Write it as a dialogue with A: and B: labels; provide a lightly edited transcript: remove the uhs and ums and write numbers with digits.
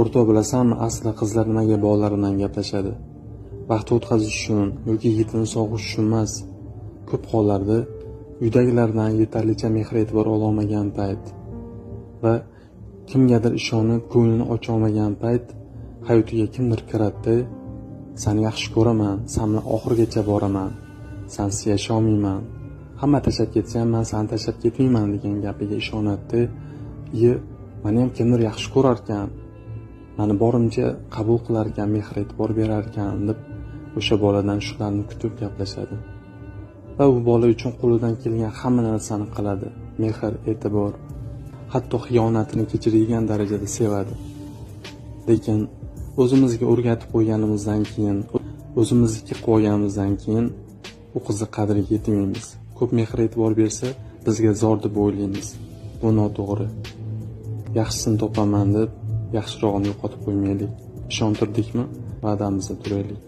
A: O'rtoq, bilasanmi, aslida qizlar nimaga bolalar bilan gaplashadi? Vaqt o'tkazish uchun yoki yigitini sog'ish uchun emas. Ko'p hollarda uydagilardan yetarlicha mehr-e'tibor ola olmagan payt va kimgadir ishonib ko'nglini ocha olmagan payt hayotiga kimdir kiradi, seni yaxshi ko'raman, sen bilan oxirigacha boraman, sensiz yasha olmayman, hamma tashlab ketsa ham men seni tashlab ketmayman degan gapiga ishonadi. Meni ham kimdir yaxshi ko'rar ekan, meni borimcha qabul qilar ekan, mehr-e'tibor berar ekan deb o'sha boladan shularni kutib gaplashadi. Va u bola uchun qo'lidan kelgan hamma narsani qiladi. Mehr, e'tibor, hatto xiyonatini kechiradigan darajada sevadi. Lekin o'zimizga o'rgatib qo'yganimizdan keyin, o'zimizniki qo'yganimizdan keyin u qizni qadriga yetmaymiz. Ko'p mehr-e'tibor bersa, bizga zor deb o'ylaymiz. Bu noto'g'ri. Yaxshisini topaman deb yaxshirog'ini yo'qotib qo'ymaylik. Ishontirdikmi? Va'damizda turaylik.